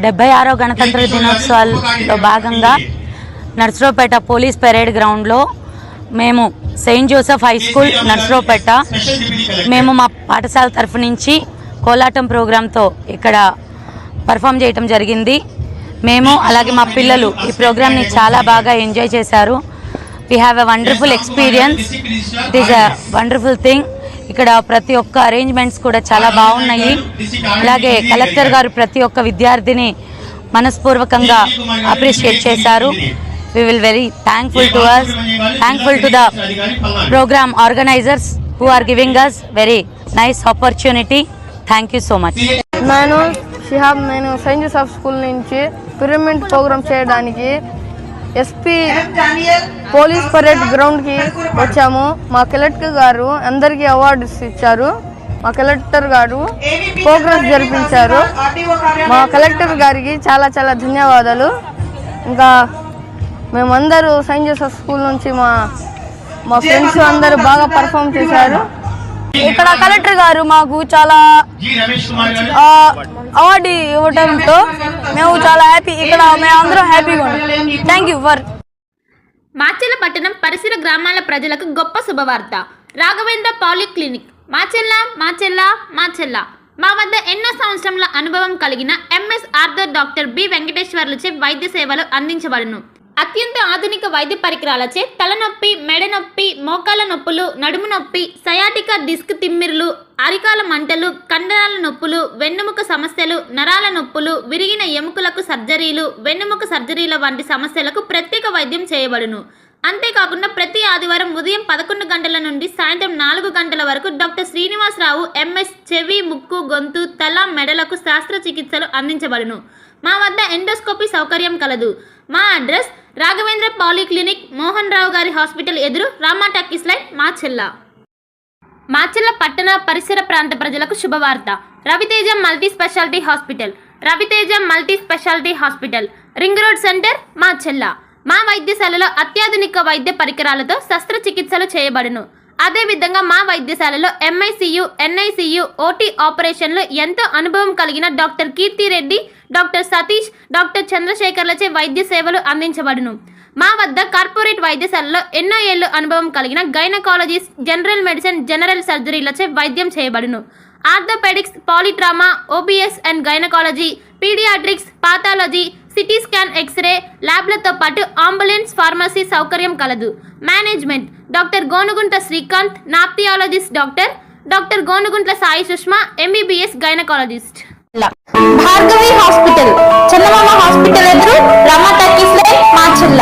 76వ గణతంత్ర దినోత్సవాల్లో భాగంగా Narasaraopet police parade గ్రౌండ్లో మేము Saint Joseph high school Narasaraopet మేము మా పాఠశాల తరఫు నుంచి కోలాటం ప్రోగ్రాంతో ఇక్కడ పర్ఫామ్ చేయటం జరిగింది. మేము అలాగే మా పిల్లలు ఈ ప్రోగ్రామ్ని చాలా బాగా ఎంజాయ్ చేశారు. We have a wonderful experience. It is a wonderful thing. ఇక్కడ ప్రతి ఒక్క అరేంజ్మెంట్స్ కూడా చాలా బాగున్నాయి. అలాగే కలెక్టర్ గారు ప్రతి ఒక్క విద్యార్థిని మనస్పూర్వకంగా అప్రిషియేట్ చేశారు. We will very thankful to the program organizers who are giving us very nice opportunity. Thank you so much. నేను సెయింట్ జోసెఫ్ స్కూల్ నుంచి పిరమిడ్ ప్రోగ్రామ్ చేయడానికి ఎస్పీ పోలీస్ పరేడ్ గ్రౌండ్కి వచ్చాము. మా కలెక్టర్ గారు అందరికీ అవార్డ్స్ ఇచ్చారు. మా కలెక్టర్ గారు ప్రోగ్రామ్స్ జరిపించారు. మా కలెక్టర్ గారికి చాలా చాలా ధన్యవాదాలు. ఇంకా మేమందరూ సెయింట్ జోసెఫ్ స్కూల్ నుంచి మా ఫ్రెండ్స్ అందరూ బాగా పర్ఫామ్ చేశారు. ఇక్కడ కలెక్టర్ గారు మాకు చాలా అవార్డు ఇవ్వడంతో మేము చాలా హ్యాపీ. ఇక్కడ మేమందరం హ్యాపీగా ఉన్నాం. Thank you for. మాచెల్ల పట్టణం పరిసర గ్రామాల ప్రజలకు గొప్ప శుభవార్త. రాఘవేంద్ర పాలిక్లినిక్ మాచెల్ల మా వద్ద ఎన్నో సంవత్సరాల అనుభవం కలిగిన ఎంఎస్ ఆర్థర్ డాక్టర్ బి వెంకటేశ్వర్లచే వైద్య సేవలు అందించబడును. అత్యంత ఆధునిక వైద్య పరికరాలచే తలనొప్పి, మెడ నొప్పి, మోకాల నొప్పులు, నడుము నొప్పి, సయాటికా డిస్క్ తిమ్మిర్లు, అరికాల మంటలు, కండరాల నొప్పులు, వెన్నుముక సమస్యలు, నరాల నొప్పులు, విరిగిన ఎముకలకు సర్జరీలు, వెన్నుముక సర్జరీల వంటి సమస్యలకు ప్రత్యేక వైద్యం చేయబడును. అంతేకాకుండా ప్రతి ఆదివారం ఉదయం 11 గంటల నుండి సాయంత్రం 4 గంటల వరకు డాక్టర్ శ్రీనివాసరావు ఎంఎస్ చెవి, ముక్కు, గొంతు, తల, మెడలకు శస్త్రచికిత్సలు అందించబడును. మా వద్ద ఎండోస్కోపీ సౌకర్యం కలదు. మా అడ్రస్ రాఘవేంద్ర పాలిక్లినిక్, మోహన్ రావు గారి హాస్పిటల్ ఎదురు, రామా టాకీస్ లైన్, మాచెల్ల పట్టణ పరిసర ప్రాంత ప్రజలకు శుభవార్త. Ravi Teja multi speciality hospital, ring road centre, Macherla. మా వైద్యశాలలో అత్యాధునిక వైద్య పరికరాలతో శస్త్రచికిత్సలు చేయబడును. అదేవిధంగా మా వైద్యశాలలో ఎంఐసియు, ఎన్ఐసియు, ఓటీ ఆపరేషన్లు ఎంతో అనుభవం కలిగిన doctor Keerthi Reddy, doctor Satish, doctor చంద్రశేఖర్లచే వైద్య సేవలు అందించబడును. మా వద్ద కార్పొరేట్ వైద్యశాలలో ఎన్నో ఏళ్లు అనుభవం కలిగిన గైనకాలజిస్ట్, జనరల్ మెడిసిన్, జనరల్ సర్జరీలచే వైద్యం చేయబడును. Orthopaedics, polytrauma, OBS and gynaecology, paediatrics, pathology, CT scan, X-ray ల్యాబ్లతో పాటు అంబులెన్స్, ఫార్మసీ సౌకర్యం కలదు. మేనేజ్మెంట్ డాక్టర్ గోనుగుంట శ్రీకాంత్, నాప్థియాలజిస్ట్ doctor Gonuguntla Sai Sushma, MBBS gynaecologist. Bhargavi hospital, Chandamama hospital ఎదురు, రామా టాకీస్ లైన్, మాచెల్ల.